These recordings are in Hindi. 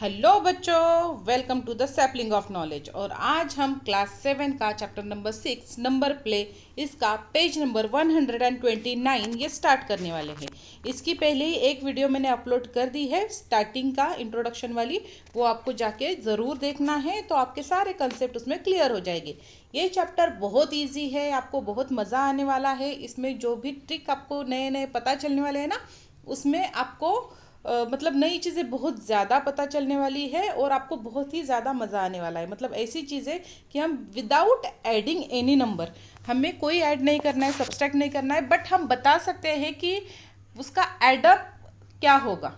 हेलो बच्चों, welcome to the sapling of knowledge. और आज हम क्लास 7 का चैप्टर नंबर 6 नंबर प्ले इसका पेज नंबर 129 ये स्टार्ट करने वाले हैं। इसकी पहले ही एक वीडियो मैंने अपलोड कर दी है स्टार्टिंग का इंट्रोडक्शन वाली, वो आपको जाके ज़रूर देखना है तो आपके सारे कंसेप्ट उसमें क्लियर हो जाएंगे। ये चैप्टर बहुत ईजी है, आपको बहुत मज़ा आने वाला है। इसमें जो भी ट्रिक आपको नए नए पता चलने वाले हैं ना, उसमें आपको मतलब नई चीज़ें बहुत ज़्यादा पता चलने वाली है और आपको बहुत ही ज़्यादा मज़ा आने वाला है। मतलब ऐसी चीज़ें कि हम विदाउट एडिंग एनी नंबर, हमें कोई ऐड नहीं करना है, सब्सट्रैक्ट नहीं करना है, बट हम बता सकते हैं कि उसका एडअप क्या होगा।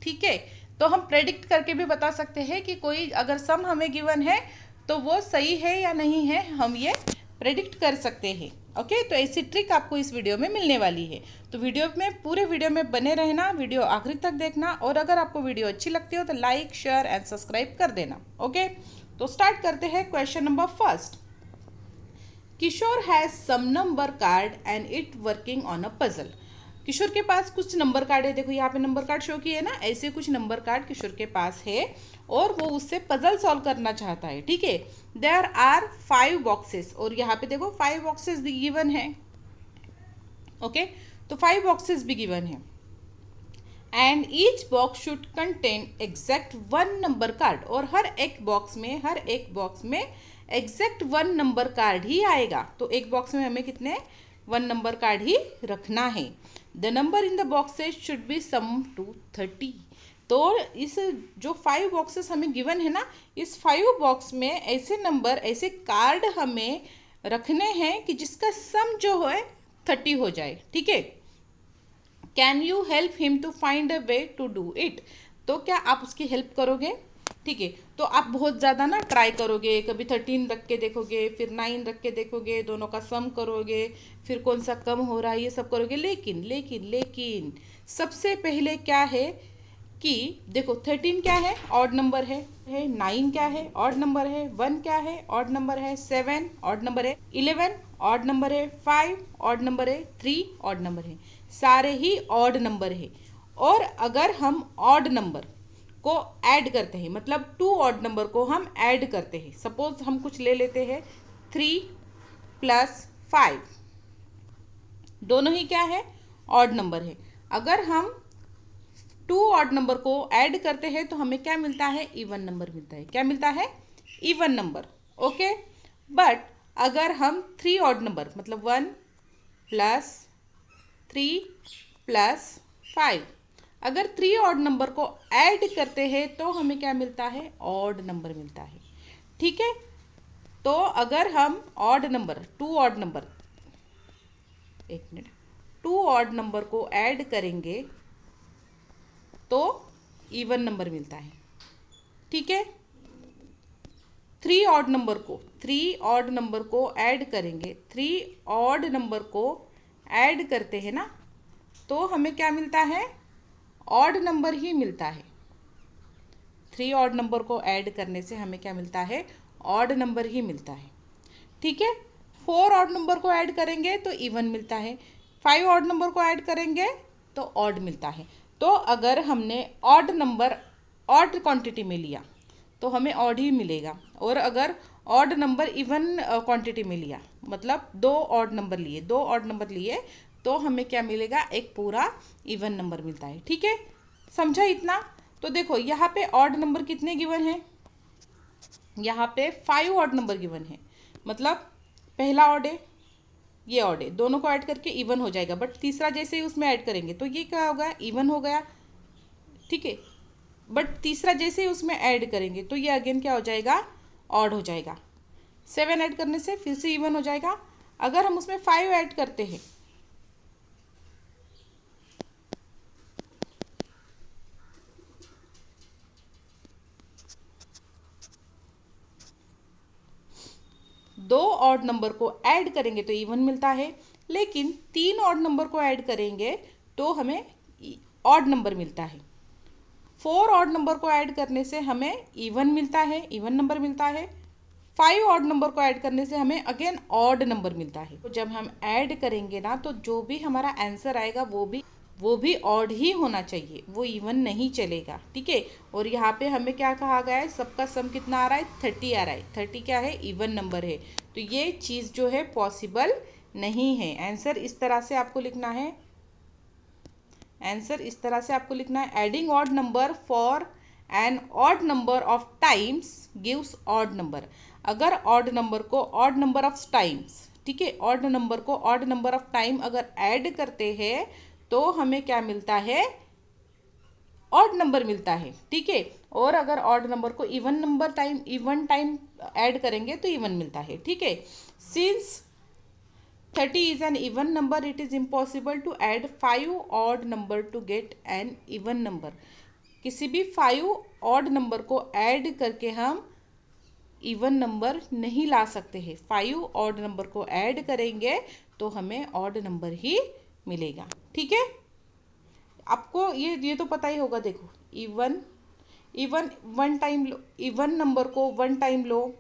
ठीक है, तो हम प्रेडिक्ट करके भी बता सकते हैं कि कोई अगर सम हमें गिवन है तो वो सही है या नहीं है, हम ये प्रेडिक्ट कर सकते हैं। ओके, तो ऐसी ट्रिक आपको इस वीडियो में मिलने वाली है। तो वीडियो में पूरे वीडियो में बने रहना, वीडियो आखिरी तक देखना, और अगर आपको वीडियो अच्छी लगती हो तो लाइक शेयर एंड सब्सक्राइब कर देना। ओके, तो स्टार्ट करते हैं। Question number first, Kishore has some number card and it working on a puzzle. Kishore के पास कुछ नंबर कार्ड है, देखो यहाँ पे नंबर कार्ड शो किए ना, ऐसे कुछ नंबर कार्ड किशोर के पास है और वो उससे पजल सॉल्व करना चाहता है। ठीक है, देयर आर 5 बॉक्सेस, और यहाँ पे देखो 5 बॉक्सेस भी गिवन है। ओके, तो 5 बॉक्सेस भी गिवन है and each box should contain exact 1 number card, और हर एक बॉक्स में एग्जैक्ट 1 नंबर कार्ड ही आएगा। तो एक बॉक्स में हमें कितने 1 नंबर कार्ड ही रखना है। The number in the boxes should be sum to 30। तो इस जो 5 बॉक्सेस हमें गिवन है ना, इस 5 बॉक्स में ऐसे नंबर, ऐसे कार्ड हमें रखने हैं कि जिसका सम जो है 30 हो जाए। ठीक है, can you help him to find a way to do it. तो क्या आप उसकी हेल्प करोगे? ठीक है, तो आप बहुत ज़्यादा ना ट्राई करोगे, कभी 13 रख के देखोगे, फिर 9 रख के देखोगे, दोनों का सम करोगे, फिर कौन सा कम हो रहा है ये सब करोगे। लेकिन लेकिन लेकिन सबसे पहले क्या है कि देखो 13 क्या है, ऑड नंबर है, 9 क्या है, ऑड नंबर है, 1 क्या है, ऑड नंबर है, 7 ऑड नंबर है, 11 ऑड नंबर है, 5 ऑड नंबर है, 3 ऑड नंबर है, सारे ही ऑड नंबर है। और अगर हम ऑड नंबर को ऐड करते हैं, मतलब 2 ऑड नंबर को हम ऐड करते हैं, सपोज हम कुछ ले लेते हैं 3 प्लस 5, दोनों ही क्या है, ऑड नंबर है। अगर हम 2 ऑड नंबर को ऐड करते हैं तो हमें क्या मिलता है, इवन नंबर मिलता है। क्या मिलता है, इवन नंबर। ओके, बट अगर हम 3 ऑड नंबर, मतलब 1 प्लस 3 प्लस 5, अगर 3 ऑड नंबर को ऐड करते हैं तो हमें क्या मिलता है, ऑड नंबर मिलता है। ठीक है, तो अगर हम ऑड नंबर 2 ऑड नंबर, एक मिनट, 2 ऑड नंबर को ऐड करेंगे तो इवन नंबर मिलता है। ठीक है, 3 ऑड नंबर को ऐड करेंगे, 3 ऑड नंबर को ऐड करते हैं ना, तो हमें क्या मिलता है, ऑड नंबर ही मिलता है। 3 ऑड नंबर को ऐड करने से हमें क्या मिलता है, ऑड नंबर ही मिलता है। ठीक है, 4 ऑड नंबर को ऐड करेंगे तो इवन मिलता है, 5 ऑड नंबर को ऐड करेंगे तो ऑड मिलता है। तो अगर हमने ऑड नंबर ऑड क्वांटिटी में लिया तो हमें ऑड ही मिलेगा, और अगर ऑड नंबर इवन क्वांटिटी में लिया, मतलब 2 ऑड नंबर लिए तो हमें क्या मिलेगा, एक पूरा इवन नंबर मिलता है। ठीक है, समझा इतना? तो देखो यहाँ पे ऑड नंबर कितने गिवन है, यहाँ पे 5 ऑड नंबर गिवन है, मतलब पहला ऑड है, ये ऑड है, दोनों को ऐड करके इवन हो जाएगा, बट तीसरा जैसे ही उसमें ऐड करेंगे तो ये क्या होगा, इवन हो गया। ठीक है, बट तीसरा जैसे ही उसमें ऐड करेंगे तो ये अगेन क्या हो जाएगा, ऑड हो जाएगा। 7 ऐड करने से फिर से इवन हो जाएगा। अगर हम उसमें 5 ऐड करते हैं, दो ऑड नंबर को ऐड करेंगे तो इवन मिलता है, लेकिन 3 ऑड नंबर को ऐड करेंगे तो हमें ऑड नंबर मिलता है। 4 ऑड नंबर को ऐड करने से हमें इवन मिलता है, इवन नंबर मिलता है। 5 ऑड नंबर को ऐड करने से हमें अगेन ऑड नंबर मिलता है। तो जब हम ऐड करेंगे ना, तो जो भी हमारा आंसर आएगा वो भी वो भी ऑड ही होना चाहिए, वो इवन नहीं चलेगा, ठीक है। और यहाँ पे हमें क्या कहा गया है, सबका सम कितना आ रहा है, 30 आ रहा है। 30 क्या है, इवन नंबर है, तो ये चीज़ जो है पॉसिबल नहीं है। आंसर इस तरह से आपको लिखना है, आंसर इस तरह से आपको लिखना है, adding odd number for an odd number of times gives odd number. अगर ऑड नंबर को ऑड नंबर ऑफ टाइम्स, ठीक है, ऑड नंबर को ऑड नंबर ऑफ टाइम अगर ऐड करते हैं तो हमें क्या मिलता है, ऑड नंबर मिलता है, ठीक है। और अगर ऑड नंबर को इवन टाइम ऐड करेंगे तो इवन मिलता है, ठीक है। Since 30 is an even number, it is impossible to add 5 odd number to get an even number. किसी भी 5 odd number को ऐड करके हम इवन नंबर नहीं ला सकते हैं। 5 odd number को ऐड करेंगे तो हमें odd number ही मिलेगा, ठीक है। आपको ये तो पता ही होगा। देखो, इवन वन टाइम लो, इवन नंबर को वन टाइम लो,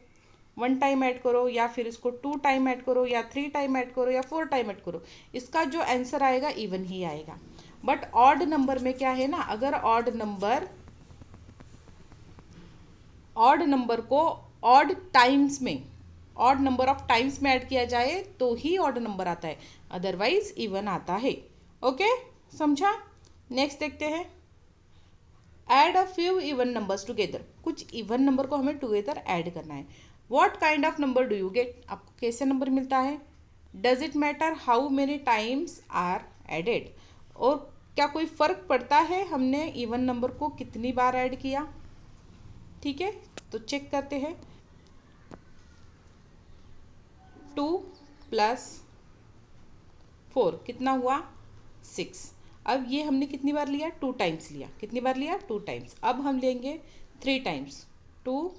1 टाइम ऐड करो, या फिर इसको 2 टाइम ऐड करो, या 3 टाइम ऐड करो, या 4 टाइम ऐड करो, इसका जो आंसर आएगा इवन ही आएगा। बट ऑड नंबर में क्या है ना, अगर ऑड नंबर को ऑड टाइम्स में, ऑड नंबर ऑफ टाइम्स में ऐड किया जाए तो ही ऑड नंबर आता है, अदरवाइज इवन आता है। ओके, समझा। नेक्स्ट देखते हैं, add a few even numbers together. कुछ इवन नंबर को हमें टुगेदर ऐड करना है। What kind of number do you get, आपको कैसे नंबर मिलता है। Does it matter how many times are added, और क्या कोई फर्क पड़ता है हमने इवन नंबर को कितनी बार ऐड किया, ठीक है। तो चेक करते हैं, 2 + 4 कितना हुआ, 6। अब ये हमने कितनी बार लिया, 2 टाइम्स लिया। कितनी बार लिया, 2 टाइम्स। अब हम लेंगे 3 टाइम्स, 2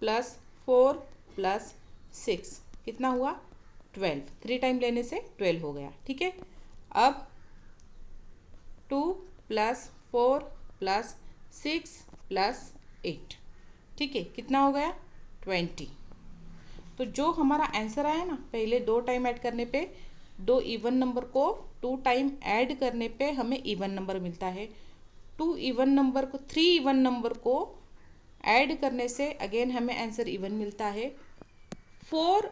+ 4 + 6 कितना हुआ, 12। 3 टाइम लेने से 12 हो गया, ठीक है। अब 2 + 4 + 6 + 8, ठीक है, कितना हो गया, 20। तो जो हमारा आंसर आया ना, पहले 2 टाइम ऐड करने पे, 2 इवन नंबर को 2 टाइम ऐड करने पे हमें इवन नंबर मिलता है। 3 इवन नंबर को ऐड करने से अगेन हमें आंसर इवन मिलता है। 4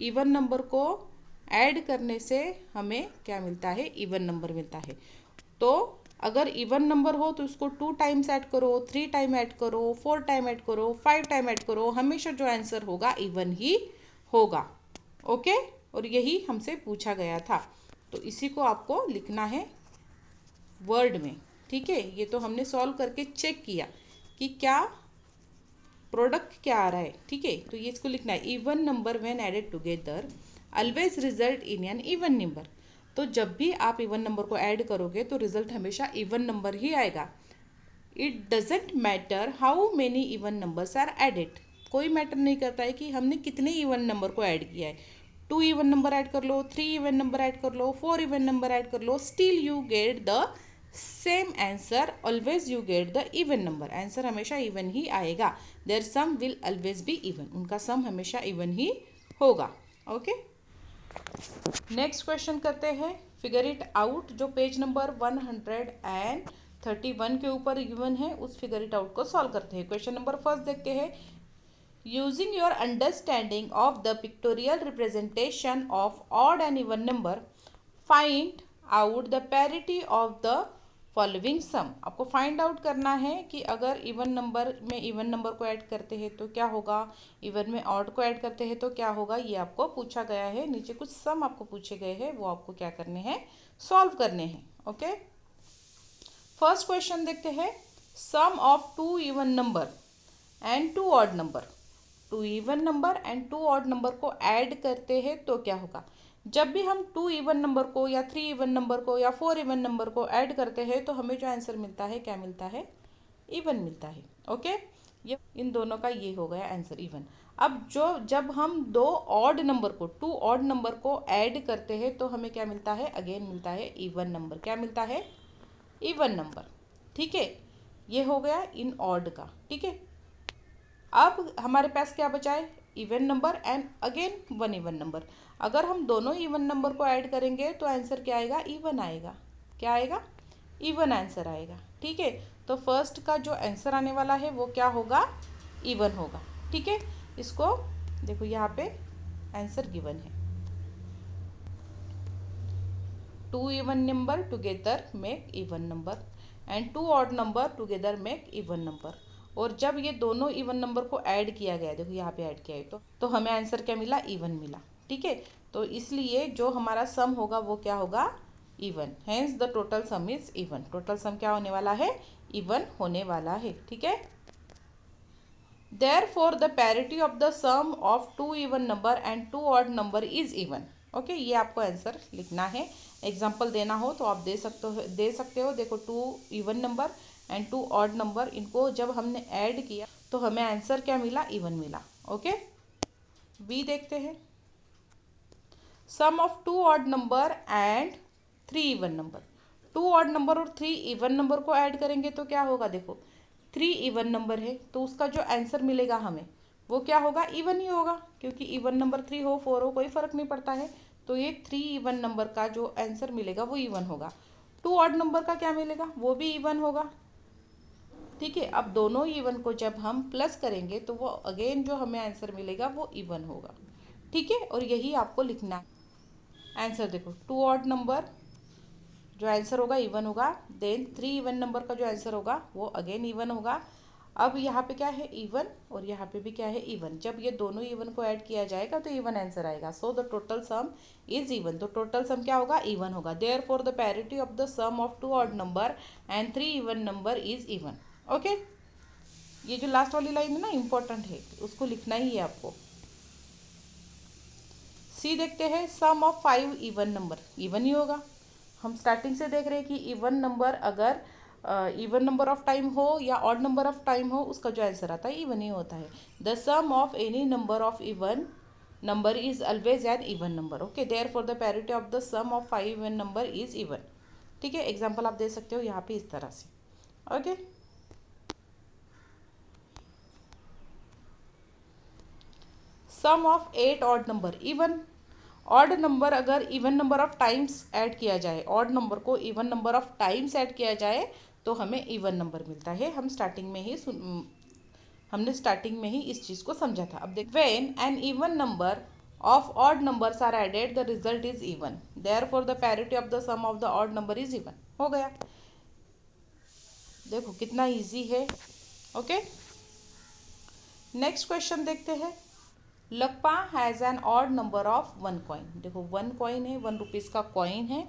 इवन नंबर को ऐड करने से हमें क्या मिलता है, इवन नंबर मिलता है। तो अगर इवन नंबर हो तो उसको 2 टाइम्स ऐड करो, 3 टाइम ऐड करो, 4 टाइम ऐड करो, 5 टाइम ऐड करो, हमेशा जो आंसर होगा इवन ही होगा। ओके, और यही हमसे पूछा गया था, तो इसी को आपको लिखना है वर्ड में, ठीक है। ये तो हमने सॉल्व करके चेक किया कि क्या प्रोडक्ट क्या आ रहा है, ठीक है। तो ये इसको लिखना है, even number when added together always result in an even number. तो जब भी आप इवन नंबर को ऐड करोगे तो रिजल्ट हमेशा इवन नंबर ही आएगा। It doesn't matter how many even numbers are added, कोई मैटर नहीं करता है कि हमने कितने इवन नंबर को ऐड किया है। 2 इवन नंबर ऐड कर लो, 3 इवन नंबर ऐड कर लो, 4 इवन नंबर ऐड कर लो, still you get the same answer, always you get the even number. Answer हमेशा इवन ही आएगा। Their sum will always be even, उनका सम हमेशा इवन ही होगा। ओके, नेक्स्ट क्वेश्चन करते हैं, फिगर इट आउट, जो पेज नंबर 131 के ऊपर गिवन है, उस फिगर इट आउट को सॉल्व करते हैं। क्वेश्चन नंबर फर्स्ट देखते हैं, using your understanding of the pictorial representation of odd and even number, find out the parity of the following sum. आपको फाइंड आउट करना है कि अगर इवन नंबर में इवन नंबर को ऐड करते हैं तो क्या होगा, इवन में ऑड को ऐड करते हैं तो क्या होगा, ये आपको पूछा गया है। नीचे कुछ सम आपको पूछे गए हैं, वो आपको क्या करने हैं, सॉल्व करने हैं। ओके, फर्स्ट क्वेश्चन देखते हैं, sum of 2 even number and 2 odd number. 2 even number and 2 odd number को ऐड करते हैं तो क्या होगा। जब भी हम 2 इवन नंबर को या 3 इवन नंबर को या 4 इवन नंबर को ऐड करते हैं तो हमें जो आंसर मिलता है, क्या मिलता है, इवन मिलता है। ओके, ये इन दोनों का ये हो गया आंसर, इवन। अब जब हम 2 ऑड नंबर को, 2 ऑड नंबर को ऐड करते हैं तो हमें क्या मिलता है, अगेन मिलता है इवन नंबर। क्या मिलता है, इवन नंबर, ठीक है। ये हो गया इन ऑड का, ठीक है। अब हमारे पास क्या बचा है, even number and again 1 even number. अगर हम दोनों इवन नंबर को ऐड करेंगे तो आंसर क्या आएगा, इवन आएगा। क्या आएगा, इवन आंसर आएगा। ठीक है, तो फर्स्ट का जो आंसर आने वाला है वो क्या होगा, इवन होगा। ठीक है, इसको देखो यहाँ पे आंसर गिवन है। 2 even number together make even number and 2 odd number together make even number. और जब ये दोनों इवन नंबर को ऐड किया गया, देखो यहाँ पे ऐड किया है, तो हमें आंसर क्या मिला, इवन मिला। ठीक है, तो इसलिए जो हमारा सम होगा वो क्या होगा, even. Hence the total sum is even. Total sum क्या होने वाला है, इवन होने वाला है। ठीक है, therefore the parity of the sum of 2 even number and 2 odd number is even। Okay, ये आपको आंसर लिखना है। एग्जाम्पल देना हो तो आप दे सकते हो। देखो 2 even number and 2 odd number, इनको जब हमने ऐड किया तो हमें आंसर क्या मिला, इवन मिला। ओके, बी देखते हैं। Sum of 2 odd number and 3 even number. 2 odd number और 3 इवन नंबर को ऐड करेंगे तो क्या होगा, देखो 3 इवन नंबर है तो उसका जो आंसर मिलेगा हमें वो क्या होगा, इवन ही होगा, क्योंकि इवन नंबर 3 हो 4 हो कोई फर्क नहीं पड़ता है। तो ये 3 इवन नंबर का जो आंसर मिलेगा वो इवन होगा। 2 ऑड नंबर का क्या मिलेगा, वो भी इवन होगा। ठीक है, अब दोनों इवन को जब हम प्लस करेंगे तो वो अगेन जो हमें आंसर मिलेगा वो इवन होगा। ठीक है, और यही आपको लिखना है। आंसर देखो 2 ऑड नंबर जो आंसर होगा इवन होगा, देन 3 इवन नंबर का जो आंसर होगा वो अगेन इवन होगा। अब यहाँ पे क्या है, इवन, और यहाँ पे भी क्या है, इवन। जब ये दोनों इवन को ऐड किया जाएगा तो इवन आंसर आएगा। So the total sum is even. तो टोटल सम क्या होगा, इवन होगा। Therefore the parity of the sum of 2 odd number and 3 even number is even. Okay, ये जो लास्ट वाली लाइन है ना, इंपॉर्टेंट है, उसको लिखना ही है आपको। सी देखते हैं। Sum of 5 even number, even ही होगा। हम स्टार्टिंग से देख रहे हैं कि इवन नंबर अगर इवन नंबर ऑफ टाइम हो या ऑड नंबर ऑफ टाइम हो, उसका जो आंसर आता है इवन ही होता है। The sum of any number of even number is always an even number. Okay, therefore the parity of the sum of 5 even number is even. ठीक है, एग्जाम्पल आप दे सकते हो यहाँ पे इस तरह से। Okay, sum of 8 odd number even. Odd number अगर even number of times add किया जाए, ऑड नंबर को even number of times add किया जाए तो हमें इवन नंबर मिलता है। हमने स्टार्टिंग में ही इस चीज को समझा था। अब देख, when an even number of odd numbers are added the result is even. Therefore the parity of the sum of the odd number is even. हो गया, देखो कितना इजी है। ओके, नेक्स्ट क्वेश्चन देखते हैं। Lakpa has an odd number of 1 coin. देखो 1 कॉइन है, 1 रुपीज का कॉइन है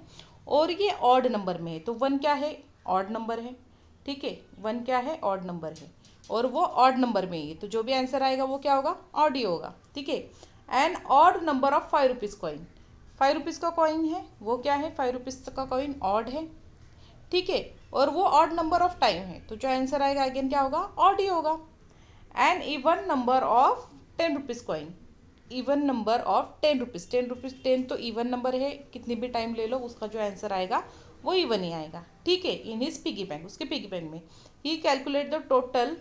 और ये ऑड नंबर में है। तो 1 क्या है, ऑड नंबर है। ठीक है, 1 क्या है, ऑड नंबर है और वो ऑड नंबर में ही है, तो जो भी आंसर आएगा वो क्या होगा, ऑड ही होगा। ठीक है, an odd number of 5 rupees coin. 5 rupees का कॉइन है, वो क्या है, 5 रुपीज का कॉइन ऑड है। ठीक है, और वो ऑड नंबर ऑफ टाइम है, तो जो आंसर आएगा अगेन क्या होगा, ऑड ही होगा। An even number of 10 rupees coin. Even number of 10 rupees. 10 rupees, 10 तो इवन नंबर है, कितनी भी टाइम ले लो उसका जो आंसर आएगा वो इवन ही आएगा। ठीक है, इन हिज पिगी बैंक, उसके पिगी बैंक में ही calculate the total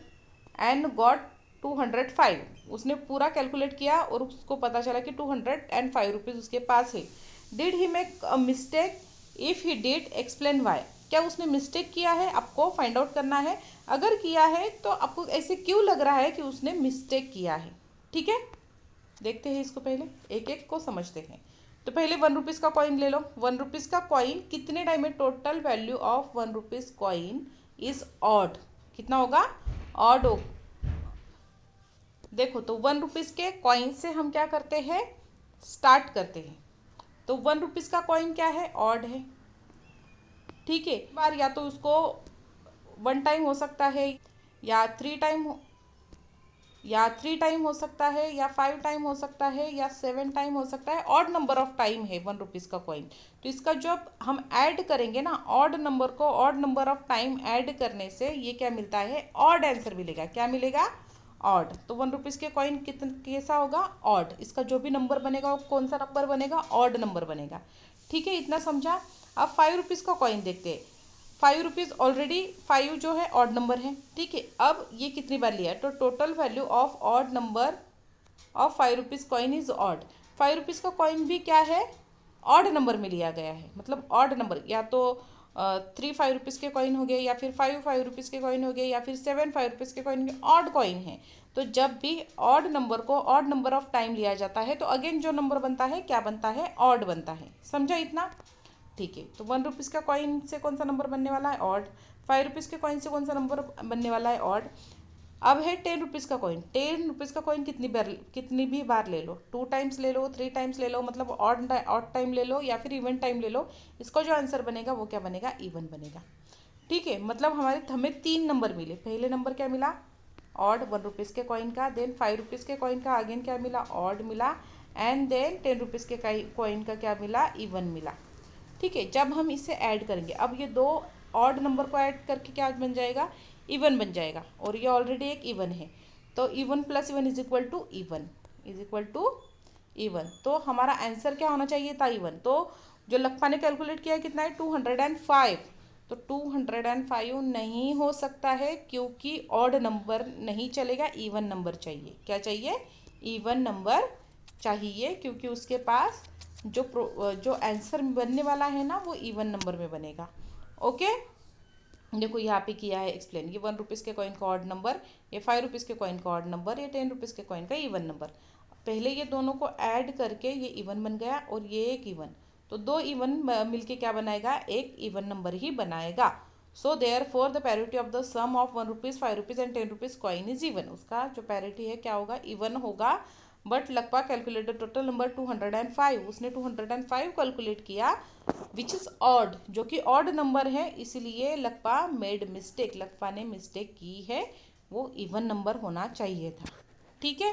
and got 205। उसने पूरा कैलकुलेट किया और उसको पता चला कि 205 रुपीज उसके पास है। Did he make a mistake, if he did explain why. क्या उसने मिस्टेक किया है, आपको फाइंड आउट करना है। अगर किया है तो आपको ऐसे क्यों लग रहा है कि उसने मिस्टेक किया है। ठीक है, देखते हैं इसको, पहले एक एक को समझते हैं। तो पहले 1 रुपीज का कॉइन ले लो। 1 रुपीज का कॉइन कितने टाइम में, total value of 1 rupees coin is odd. कितना होगा, ऑड हो। देखो तो 1 रुपीज के कॉइन से हम क्या करते हैं, स्टार्ट करते हैं। तो 1 रुपीज का कॉइन क्या है, ऑड है। ठीक है, बार या तो उसको 1 टाइम हो सकता है या 3 टाइम हो सकता है या 5 टाइम हो सकता है या 7 टाइम हो सकता है। ऑड नंबर ऑफ टाइम है 1 रुपीज का कॉइन। तो इसका जब हम ऐड करेंगे ना, ऑड नंबर को odd number of time add करने से ये क्या मिलता है, ऑड आंसर मिलेगा। क्या मिलेगा, ऑड। तो 1 रुपीज के कॉइन कितना कैसा होगा, ऑड। इसका जो भी नंबर बनेगा वो कौन सा नंबर बनेगा, ऑड नंबर बनेगा। ठीक है, इतना समझा। अब 5 रुपीज का कॉइन देखते हैं। 5 रुपीज ऑलरेडी 5 जो है ऑड नंबर है। ठीक है, अब ये कितनी बार लिया है, तो total value of odd number of 5 rupees coin is odd. 5 rupees का कॉइन भी क्या है, ऑड नंबर में लिया गया है। मतलब ऑड नंबर, या तो ₹3 5 के कॉइन हो गए, या फिर 5 5 रुपीज़ के कॉइन हो गए, या फिर 7 5 रुपीज़ के कॉइन हो गए, ऑड कॉइन है। तो जब भी ऑड नंबर को ऑड नंबर ऑफ टाइम लिया जाता है तो अगेन जो नंबर बनता है क्या बनता है, ऑड बनता है। समझा इतना? ठीक है, तो ₹1 का कॉइन से कौन सा नंबर बनने वाला है, ऑड। ₹5 के कॉइन से कौन सा नंबर बनने वाला है, ऑड। अब है ₹10 का कॉइन। ₹10 का कॉइन कितनी भी बार ले लो, 2 टाइम्स ले लो, 3 टाइम्स ले लो, मतलब ऑड ऑड टाइम ले लो या फिर इवन टाइम ले लो, इसका जो आंसर बनेगा वो क्या बनेगा, इवन बनेगा। ठीक है, मतलब हमें 3 नंबर मिले। पहले नंबर क्या मिला, ऑड ₹1 के कॉइन का, देन ₹5 के कॉइन का अगेन क्या मिला, ऑड मिला, एंड देन ₹10 के कॉइन का क्या मिला, इवन मिला। ठीक है, जब हम इसे ऐड करेंगे, अब ये दो ऑड नंबर को ऐड करके क्या बन जाएगा, इवन बन जाएगा, और ये ऑलरेडी एक इवन है। तो even plus even is equal to even, is equal to even. तो हमारा आंसर क्या होना चाहिए था, इवन। तो जो लखपा ने कैलकुलेट किया कितना है, 205। तो 205 नहीं हो सकता है, क्योंकि ऑड नंबर नहीं चलेगा, इवन नंबर चाहिए। क्या चाहिए, इवन नंबर चाहिए, क्योंकि उसके पास जो आंसर बनने वाला है ना वो इवन नंबर में बनेगा। ओके, देखो यहाँ पे किया है एक्सप्लेन। ये ₹1 के कॉइन का ऑड नंबर, ये ₹5 के कॉइन का ऑड नंबर, ये ₹10 के कॉइन का इवन नंबर। पहले ये दोनों को ऐड करके ये इवन बन गया, और ये एक इवन। तो दो इवन मिलके क्या बनाएगा, एक इवन नंबर ही बनाएगा। So therefore the parity of the sum of ₹1 ₹5 and ₹10 coin is even. उसका जो पैरिटी है क्या होगा, इवन होगा। But Lakpa calculate the total number 205, उसने 205 कैलकुलेट किया, विच इज ऑड, जो कि ऑड नंबर है, इसलिए लकपा मेड मिस्टेक, लकपा ने मिस्टेक की है, वो इवन नंबर होना चाहिए था। ठीक है,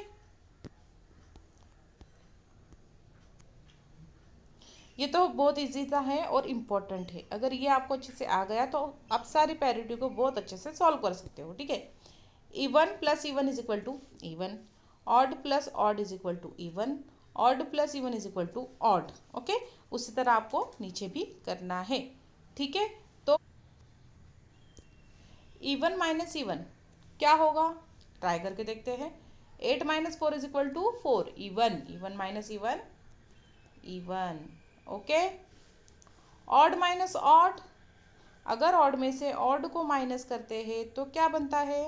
ये तो बहुत इजी था है और इम्पोर्टेंट है। अगर ये आपको अच्छे से आ गया तो आप सारी पैरिटी को बहुत अच्छे से सॉल्व कर सकते हो। ठीक है, even plus even is equal to even, odd plus odd is equal to even, odd plus even is equal to odd. Okay, उसी तरह आपको नीचे भी करना है। ठीक है, तो इवन माइनस इवन क्या होगा, ट्राई करके देखते हैं। 8 - 4 is equal to 4, even, even minus even, even. Okay, odd minus odd, अगर ऑड में से ऑड को माइनस करते हैं तो क्या बनता है,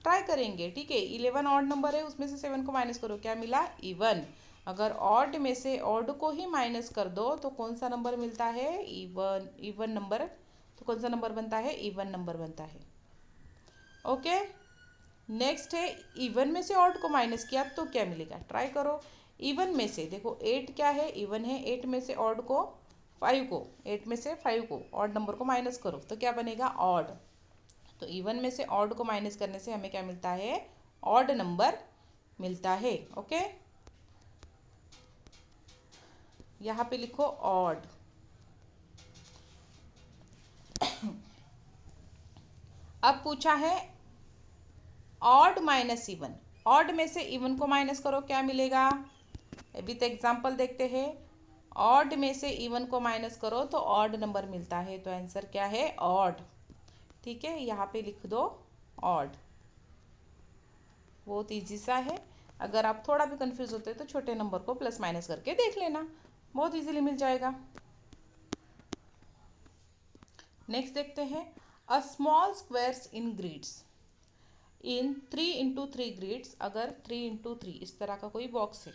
ट्राई करेंगे। ठीक है, 11 ऑड नंबर है, उसमें से 7 को माइनस करो, क्या मिला, इवन। अगर ऑड में से ऑड को ही माइनस कर दो तो कौन सा नंबर मिलता है, इवन, इवन नंबर। तो कौन सा नंबर बनता है, इवन नंबर बनता है। ओके, नेक्स्ट है, इवन में से ऑड को माइनस किया तो क्या मिलेगा, ट्राई करो। इवन में से देखो 8 क्या है, इवन है, 8 में से ऑड को 5 को 8 में से 5 को ऑड नंबर को माइनस करो तो क्या बनेगा, ऑड। तो इवन में से ऑड को माइनस करने से हमें क्या मिलता है, ऑड नंबर मिलता है। ओके, यहाँ पे लिखो ऑड। अब पूछा है ऑड माइनस इवन, ऑड में से इवन को माइनस करो क्या मिलेगा, विथ एग्जाम्पल देखते हैं। ऑड में से इवन को माइनस करो तो ऑड नंबर मिलता है, तो आंसर क्या है, ऑड। ठीक है, यहाँ पे लिख दो ऑड। बहुत इजी सा है, अगर आप थोड़ा भी कंफ्यूज होते हैं तो छोटे नंबर को प्लस माइनस करके देख लेना, बहुत इजीली मिल जाएगा। नेक्स्ट देखते हैं, a small squares in grids, in 3 × 3 grids, अगर 3 × 3 इस तरह का कोई बॉक्स है।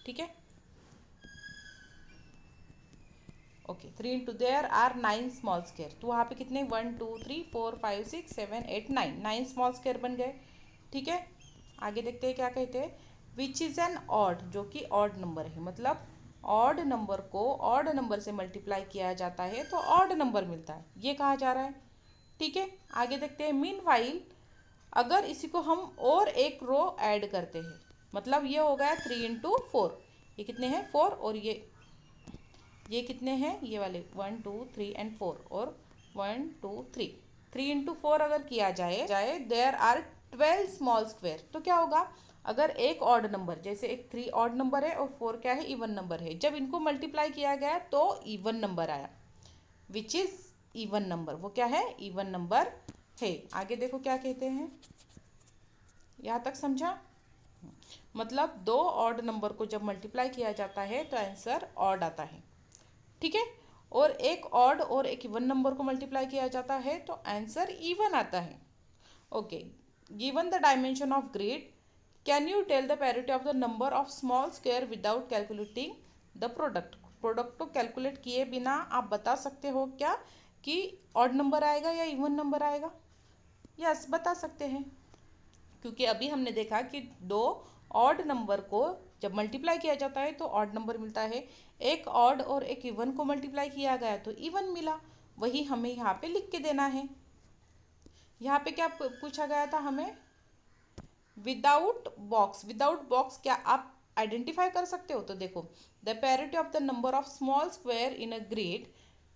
ठीक है, okay, 3 × there are 9 small square, तो वहाँ पे कितने, 1 2 3 4 5 6 7 8 9, 9 स्मॉल स्क्वायर बन गए। ठीक है, आगे देखते हैं क्या कहते हैं, विच इज़ एन ऑड, जो कि ऑड नंबर है, मतलब ऑड नंबर को ऑड नंबर से मल्टीप्लाई किया जाता है तो ऑड नंबर मिलता है, ये कहा जा रहा है। ठीक है, आगे देखते हैं, मीनवाइल, अगर इसी को हम और एक रो ऐड करते हैं, मतलब ये हो गया 3 × 4, ये कितने हैं 4, और ये कितने हैं, ये वाले 1 2 3 एंड 4, और 1 2 3, 3 × 4 अगर किया जाए देयर आर 12 स्मॉल स्क्वायर, तो क्या होगा, अगर एक ऑड नंबर, जैसे एक 3 ऑड नंबर है और 4 क्या है, इवन नंबर है, जब इनको मल्टीप्लाई किया गया तो इवन नंबर आया, विच इज इवन नंबर, वो क्या है, इवन नंबर है। आगे देखो क्या कहते हैं, यहाँ तक समझा, मतलब दो ऑड नंबर को जब मल्टीप्लाई किया जाता है तो आंसर ऑड आता है। ठीक है, और एक ऑड और एक इवन नंबर को मल्टीप्लाई किया जाता है तो आंसर इवन आता है। Okay, given the dimension of grid, can you tell the parity of the number of small square without calculating the product. Product को कैलकुलेट किए बिना आप बता सकते हो क्या कि ऑड नंबर आएगा या इवन नंबर आएगा? यस, बता सकते हैं, क्योंकि अभी हमने देखा कि दो ऑड नंबर को जब मल्टीप्लाई किया जाता है तो ऑड नंबर मिलता है, एक ऑड और एक इवन को मल्टीप्लाई किया गया तो इवन मिला। वही हमें यहाँ पे लिख के देना है। यहाँ पे क्या पूछा गया था हमें? Without box. विदाउट बॉक्स क्या आप आइडेंटिफाई कर सकते हो? तो देखो, the parity of the number of small square in a grid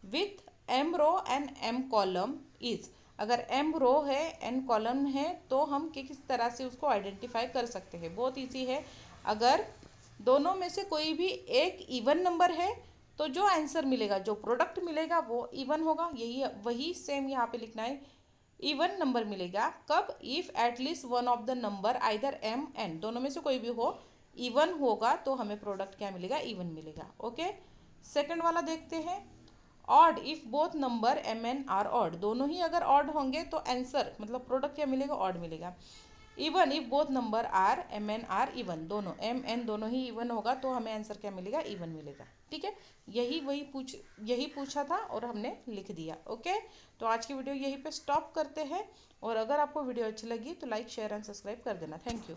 with m row and m column is. अगर m रो है n कॉलम है तो हम किस तरह से उसको आइडेंटिफाई कर सकते हैं? बहुत इजी है। अगर दोनों में से कोई भी एक इवन नंबर है तो जो आंसर मिलेगा, जो प्रोडक्ट मिलेगा वो इवन होगा। यही वही सेम यहाँ पे लिखना है, इवन नंबर मिलेगा। कब? If at least one of the number either m n, दोनों में से कोई भी हो, इवन होगा तो हमें प्रोडक्ट क्या मिलेगा? इवन मिलेगा। ओके, सेकंड वाला देखते हैं। Odd if both number m n are odd, दोनों ही अगर ऑड होंगे तो आंसर मतलब प्रोडक्ट क्या मिलेगा? ऑड मिलेगा। Even if both number are m n are even, दोनों m n दोनों ही इवन होगा तो हमें आंसर क्या मिलेगा? इवन मिलेगा। ठीक है, यही पूछा था और हमने लिख दिया। ओके, तो आज की वीडियो यहीं पे स्टॉप करते हैं, और अगर आपको वीडियो अच्छी लगी तो लाइक शेयर एंड सब्सक्राइब कर देना। Thank you.